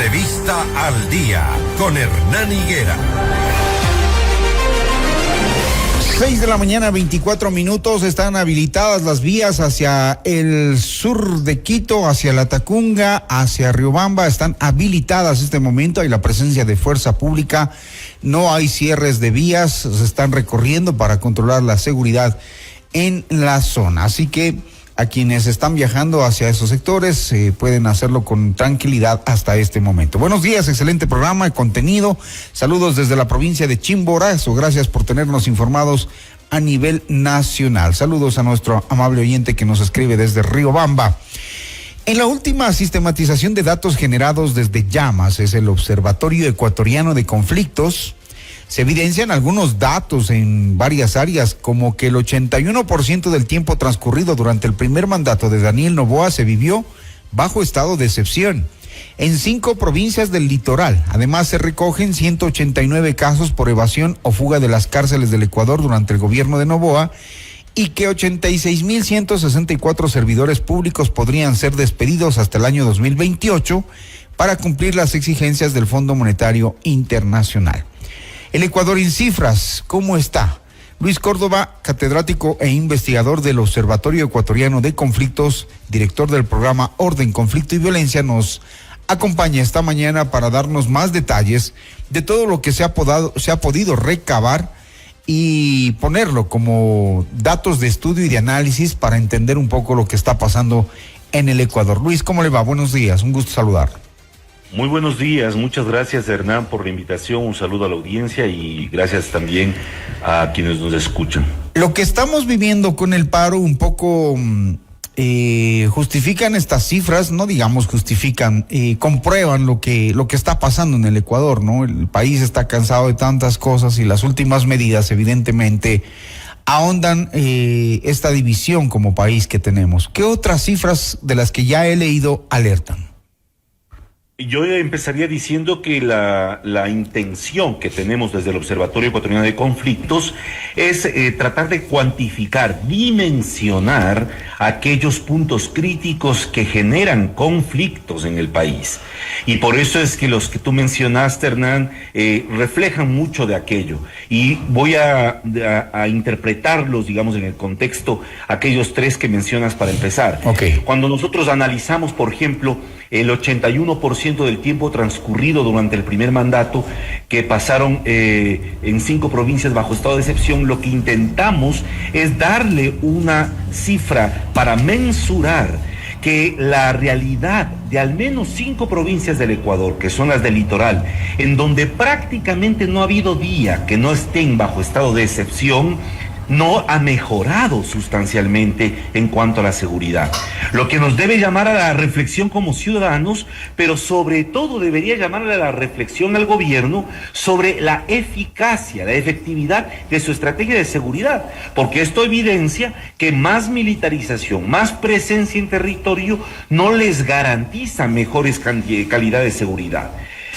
Entrevista al Día con Hernán Higuera. 6:24 a.m, están habilitadas las vías hacia el sur de Quito, hacia La Tacunga, hacia Riobamba, están habilitadas en este momento, hay la presencia de fuerza pública, no hay cierres de vías, se están recorriendo para controlar la seguridad en la zona, así que a quienes están viajando hacia esos sectores pueden hacerlo con tranquilidad hasta este momento. Buenos días, excelente programa y contenido. Saludos desde la provincia de Chimborazo. Gracias por tenernos informados a nivel nacional. Saludos a nuestro amable oyente que nos escribe desde Riobamba. En la última sistematización de datos generados desde Llamas, es el Observatorio Ecuatoriano de Conflictos, se evidencian algunos datos en varias áreas, como que el 81% del tiempo transcurrido durante el primer mandato de Daniel Noboa se vivió bajo estado de excepción en 5 provincias del litoral. Además, se recogen 189 casos por evasión o fuga de las cárceles del Ecuador durante el gobierno de Noboa y que 86.164 servidores públicos podrían ser despedidos hasta el año 2028 para cumplir las exigencias del Fondo Monetario Internacional. El Ecuador en cifras, ¿cómo está? Luis Córdoba, catedrático e investigador del Observatorio Ecuatoriano de Conflictos, director del programa Orden, Conflicto y Violencia, nos acompaña esta mañana para darnos más detalles de todo lo que se ha podido recabar y ponerlo como datos de estudio y de análisis para entender un poco lo que está pasando en el Ecuador. Luis, ¿cómo le va? Buenos días, un gusto saludar. Muy buenos días, muchas gracias Hernán por la invitación, un saludo a la audiencia y gracias también a quienes nos escuchan. Lo que estamos viviendo con el paro un poco justifican estas cifras, no digamos justifican, comprueban lo que está pasando en el Ecuador, ¿no? El país está cansado de tantas cosas y las últimas medidas evidentemente ahondan esta división como país que tenemos. ¿Qué otras cifras de las que ya he leído alertan? Yo empezaría diciendo que la intención que tenemos desde el Observatorio Ecuatoriano de Conflictos es tratar de cuantificar, dimensionar aquellos puntos críticos que generan conflictos en el país. Y por eso es que los que tú mencionaste, Hernán, reflejan mucho de aquello. Y voy a interpretarlos, digamos, en el contexto, aquellos 3 que mencionas para empezar. Okay. Cuando nosotros analizamos, por ejemplo, el 81% del tiempo transcurrido durante el primer mandato que pasaron en 5 provincias bajo estado de excepción, lo que intentamos es darle una cifra para mensurar que la realidad de al menos 5 provincias del Ecuador, que son las del litoral, en donde prácticamente no ha habido día que no estén bajo estado de excepción, no ha mejorado sustancialmente en cuanto a la seguridad. Lo que nos debe llamar a la reflexión como ciudadanos, pero sobre todo debería llamarle a la reflexión al gobierno sobre la eficacia, la efectividad de su estrategia de seguridad, porque esto evidencia que más militarización, más presencia en territorio no les garantiza mejores calidad de seguridad.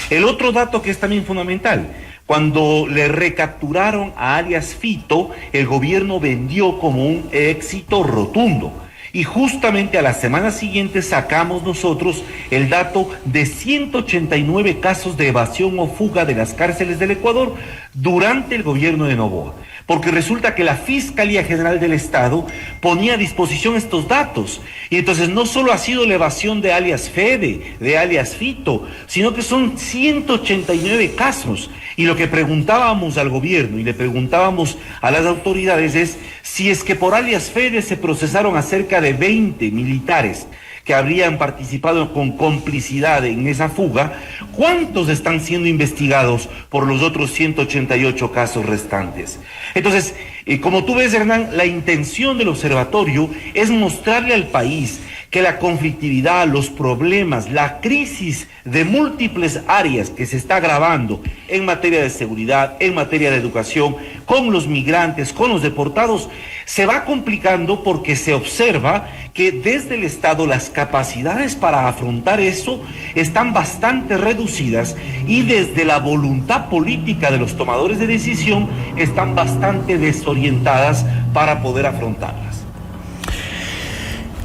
El otro dato que es también fundamental: cuando le recapturaron a alias Fito, el gobierno vendió como un éxito rotundo. Y justamente a la semana siguiente sacamos nosotros el dato de 189 casos de evasión o fuga de las cárceles del Ecuador durante el gobierno de Noboa. Porque resulta que la Fiscalía General del Estado ponía a disposición estos datos. Y entonces no solo ha sido la evasión de alias Fede, de alias Fito, sino que son 189 casos. Y lo que preguntábamos al gobierno y le preguntábamos a las autoridades es si es que por alias Fede se procesaron a cerca de 20 militares que habrían participado con complicidad en esa fuga, ¿cuántos están siendo investigados por los otros 188 casos restantes? Entonces, como tú ves, Hernán, la intención del observatorio es mostrarle al país que la conflictividad, los problemas, la crisis de múltiples áreas que se está agravando en materia de seguridad, en materia de educación, con los migrantes, con los deportados, se va complicando porque se observa que desde el Estado las capacidades para afrontar eso están bastante reducidas y desde la voluntad política de los tomadores de decisión están bastante desorientadas para poder afrontarlas.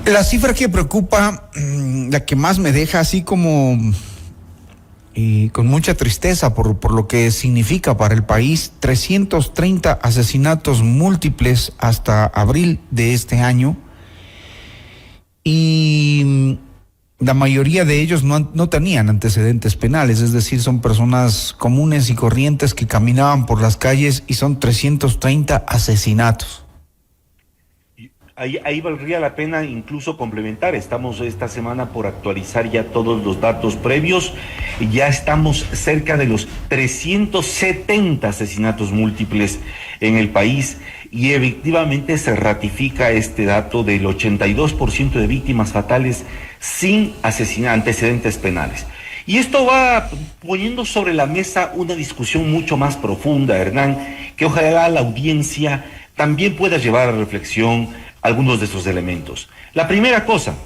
La cifra que preocupa, la que más me deja así como y con mucha tristeza por lo que significa para el país. 330 asesinatos múltiples hasta abril de este año, y la mayoría de ellos no tenían antecedentes penales, es decir, son personas comunes y corrientes que caminaban por las calles, y son 330 asesinatos. Ahí valdría la pena incluso complementar. Estamos esta semana por actualizar ya todos los datos previos. Ya estamos cerca de los 370 asesinatos múltiples en el país, y efectivamente se ratifica este dato del 82% de víctimas fatales sin antecedentes penales. Y esto va poniendo sobre la mesa una discusión mucho más profunda, Hernán, que ojalá la audiencia también pueda llevar a reflexión algunos de esos elementos. La primera cosa,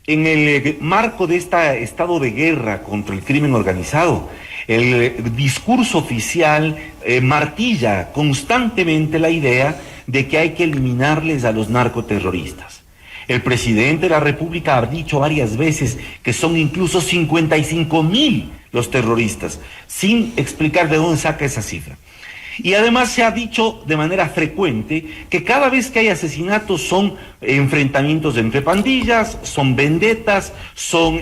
en el marco de este estado de guerra contra el crimen organizado, el discurso oficial martilla constantemente la idea de que hay que eliminarles a los narcoterroristas. El presidente de la República ha dicho varias veces que son incluso 55,000 los terroristas, sin explicar de dónde saca esa cifra. Y además se ha dicho de manera frecuente que cada vez que hay asesinatos son enfrentamientos entre pandillas, son vendetas, son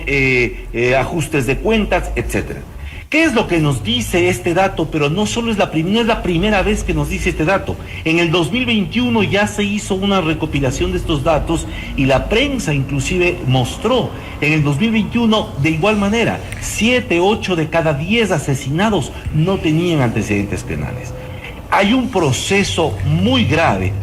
ajustes de cuentas, etcétera. ¿Qué es lo que nos dice este dato? Pero no solo es la primera vez que nos dice este dato. En el 2021 ya se hizo una recopilación de estos datos, y la prensa inclusive mostró en el 2021 de igual manera, 7, 8 de cada 10 asesinados no tenían antecedentes penales. Hay un proceso muy grave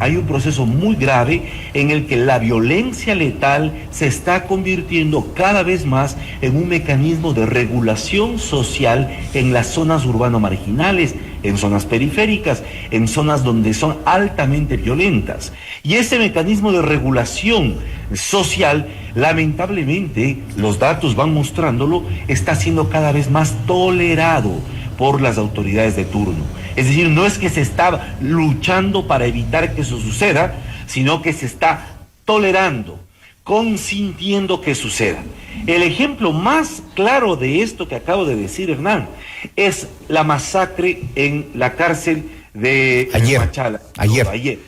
en el que la violencia letal se está convirtiendo cada vez más en un mecanismo de regulación social en las zonas urbano-marginales, en zonas periféricas, en zonas donde son altamente violentas. Y ese mecanismo de regulación social, lamentablemente, los datos van mostrándolo, está siendo cada vez más tolerado por las autoridades de turno. Es decir, no es que se está luchando para evitar que eso suceda, sino que se está tolerando, consintiendo que suceda. El ejemplo más claro de esto que acabo de decir, Hernán, es la masacre en la cárcel de Machala. Ayer.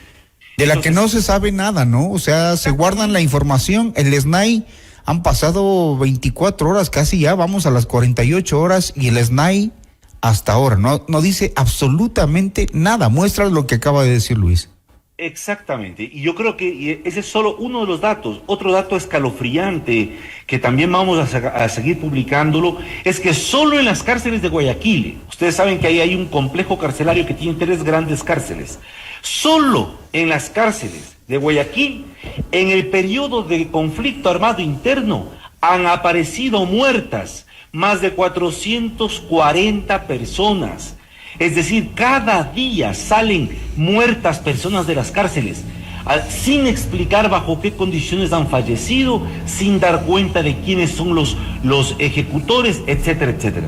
De la que no se sabe nada, ¿no? O sea, se guardan la información. El SNAI, han pasado 24 horas, casi ya vamos a las 48 horas, y el SNAI hasta ahora no dice absolutamente nada. Muestra lo que acaba de decir Luis. Exactamente, y yo creo que ese es solo uno de los datos. Otro dato escalofriante que también vamos a seguir publicándolo es que solo en las cárceles de Guayaquil, ustedes saben que ahí hay un complejo carcelario que tiene 3 grandes cárceles, solo en las cárceles de Guayaquil, en el periodo de conflicto armado interno, han aparecido muertas más de 440 personas. Es decir, cada día salen muertas personas de las cárceles, sin explicar bajo qué condiciones han fallecido, sin dar cuenta de quiénes son los ejecutores, etcétera, etcétera.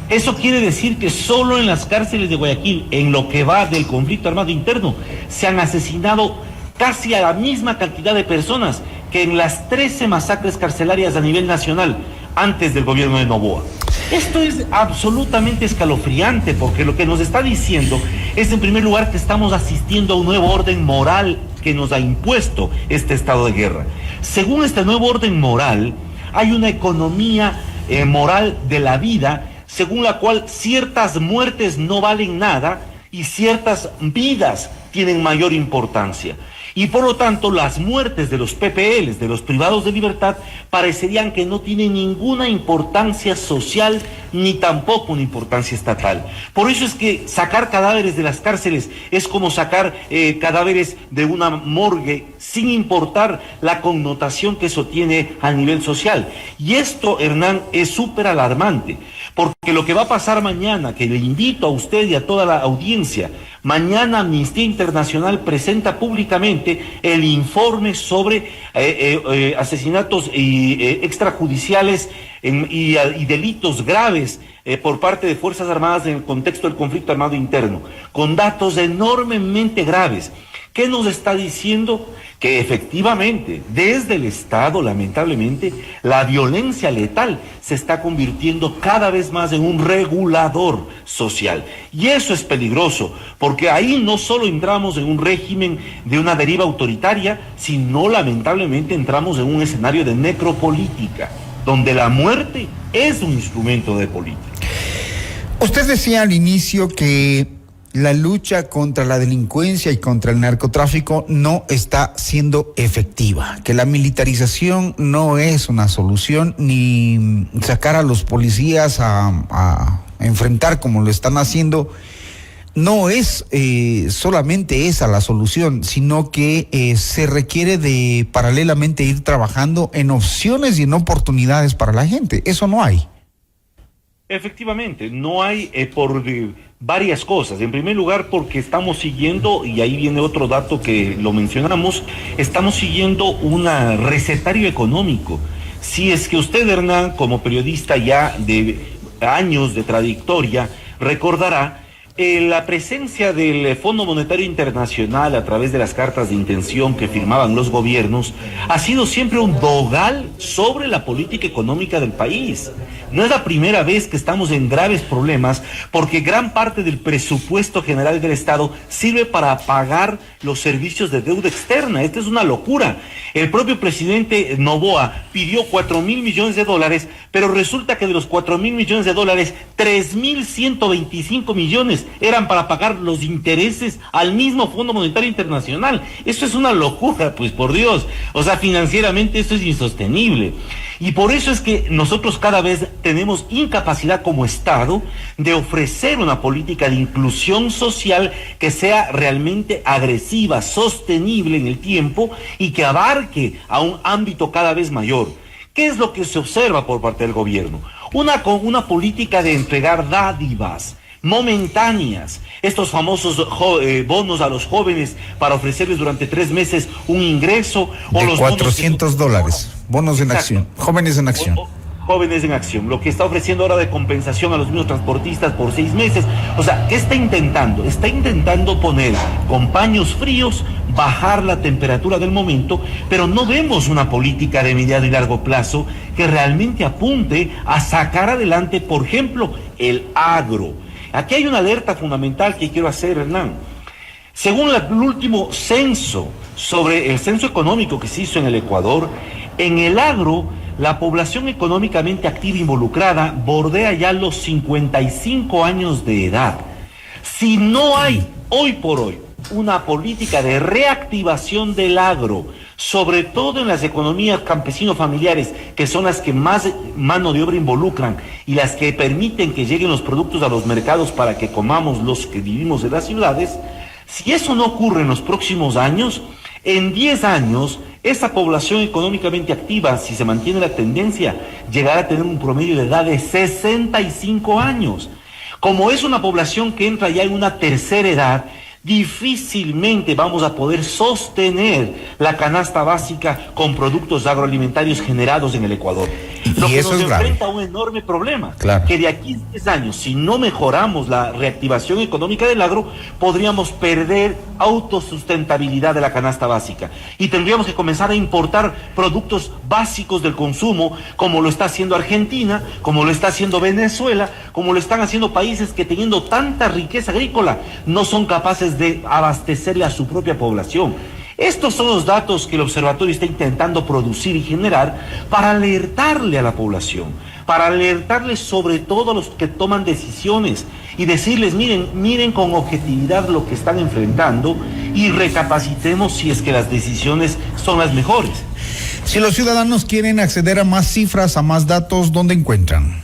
Eso quiere decir que solo en las cárceles de Guayaquil, en lo que va del conflicto armado interno, se han asesinado casi a la misma cantidad de personas que en las 13 masacres carcelarias a nivel nacional antes del gobierno de Noboa. Esto es absolutamente escalofriante, porque lo que nos está diciendo es, en primer lugar, que estamos asistiendo a un nuevo orden moral que nos ha impuesto este estado de guerra. Según este nuevo orden moral, hay una economía moral de la vida, según la cual ciertas muertes no valen nada y ciertas vidas tienen mayor importancia. Y por lo tanto, las muertes de los PPLs, de los privados de libertad, parecerían que no tienen ninguna importancia social ni tampoco una importancia estatal. Por eso es que sacar cadáveres de las cárceles es como sacar cadáveres de una morgue, sin importar la connotación que eso tiene a nivel social. Y esto, Hernán, es súper alarmante, porque lo que va a pasar mañana, que le invito a usted y a toda la audiencia, mañana Amnistía Internacional presenta públicamente el informe sobre asesinatos extrajudiciales y delitos graves por parte de Fuerzas Armadas en el contexto del conflicto armado interno, con datos enormemente graves. ¿Qué nos está diciendo? Que efectivamente, desde el Estado, lamentablemente, la violencia letal se está convirtiendo cada vez más en un regulador social. Y eso es peligroso, porque ahí no solo entramos en un régimen de una deriva autoritaria, sino lamentablemente entramos en un escenario de necropolítica, donde la muerte es un instrumento de política. Usted decía al inicio que la lucha contra la delincuencia y contra el narcotráfico no está siendo efectiva, que la militarización no es una solución, ni sacar a los policías a enfrentar como lo están haciendo, no es solamente esa la solución, sino que se requiere de paralelamente ir trabajando en opciones y en oportunidades para la gente. Eso no hay. Efectivamente, no hay por varias cosas. En primer lugar, porque estamos siguiendo, y ahí viene otro dato que lo mencionamos, estamos siguiendo un recetario económico. Si es que usted, Hernán, como periodista ya de años de trayectoria, recordará la presencia del Fondo Monetario Internacional a través de las cartas de intención que firmaban los gobiernos ha sido siempre un dogal sobre la política económica del país. No es la primera vez que estamos en graves problemas, porque gran parte del presupuesto general del Estado sirve para pagar los servicios de deuda externa. Esta es una locura. El propio presidente Noboa pidió 4.000 millones de dólares, pero resulta que de los 4.000 millones de dólares, 3.125 millones eran para pagar los intereses al mismo Fondo Monetario Internacional. Eso es una locura, pues, por Dios. O sea, financieramente esto es insostenible. Y por eso es que nosotros cada vez tenemos incapacidad como Estado de ofrecer una política de inclusión social que sea realmente agresiva, sostenible en el tiempo y que abarque a un ámbito cada vez mayor. ¿Qué es lo que se observa por parte del gobierno? Una política de entregar dádivas momentáneas, estos famosos bonos a los jóvenes para ofrecerles durante 3 meses un ingreso, o de los $400, bonos en acción, jóvenes en acción. Jóvenes en acción, lo que está ofreciendo ahora de compensación a los mismos transportistas por 6 meses. O sea, ¿qué está intentando? Está intentando poner con paños fríos, bajar la temperatura del momento, pero no vemos una política de mediano y largo plazo que realmente apunte a sacar adelante, por ejemplo, el agro. Aquí hay una alerta fundamental que quiero hacer, Hernán. Según el último censo, sobre el censo económico que se hizo en el Ecuador, en el agro, la población económicamente activa involucrada bordea ya los 55 años de edad. Si no hay, hoy por hoy, una política de reactivación del agro, sobre todo en las economías campesino-familiares, que son las que más mano de obra involucran y las que permiten que lleguen los productos a los mercados para que comamos los que vivimos en las ciudades, si eso no ocurre en los próximos años, en 10 años, esa población económicamente activa, si se mantiene la tendencia, llegará a tener un promedio de edad de 65 años. Como es una población que entra ya en una tercera edad, difícilmente vamos a poder sostener la canasta básica con productos agroalimentarios generados en el Ecuador. Lo que nos enfrenta a un enorme problema, claro, que de aquí a 10 años, si no mejoramos la reactivación económica del agro, podríamos perder autosustentabilidad de la canasta básica y tendríamos que comenzar a importar productos básicos del consumo, como lo está haciendo Argentina, como lo está haciendo Venezuela, como lo están haciendo países que, teniendo tanta riqueza agrícola, no son capaces de abastecerle a su propia población. Estos son los datos que el observatorio está intentando producir y generar para alertarle a la población, para alertarles sobre todo a los que toman decisiones y decirles, miren con objetividad lo que están enfrentando y recapacitemos si es que las decisiones son las mejores. Si los ciudadanos quieren acceder a más cifras, a más datos, ¿dónde encuentran?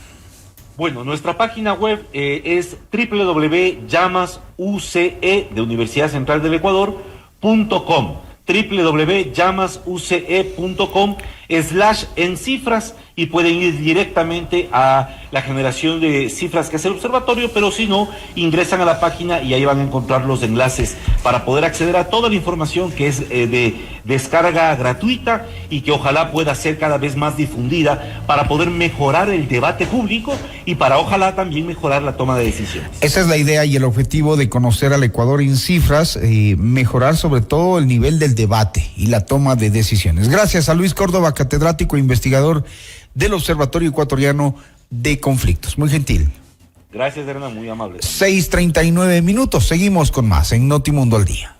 Bueno, nuestra página web es www.llamasuce de Universidad Central del Ecuador.com, www.llamasuce.com/en cifras, y pueden ir directamente a la generación de cifras que hace el observatorio, pero si no, ingresan a la página y ahí van a encontrar los enlaces para poder acceder a toda la información que es de descarga gratuita y que ojalá pueda ser cada vez más difundida para poder mejorar el debate público y para ojalá también mejorar la toma de decisiones. Esa es la idea y el objetivo de conocer al Ecuador en cifras, mejorar sobre todo el nivel del debate y la toma de decisiones. Gracias a Luis Córdoba, catedrático e investigador del Observatorio Ecuatoriano de Conflictos. Muy gentil. Gracias, Hernán, muy amable. 6:39 minutos. Seguimos con más en Notimundo al Día.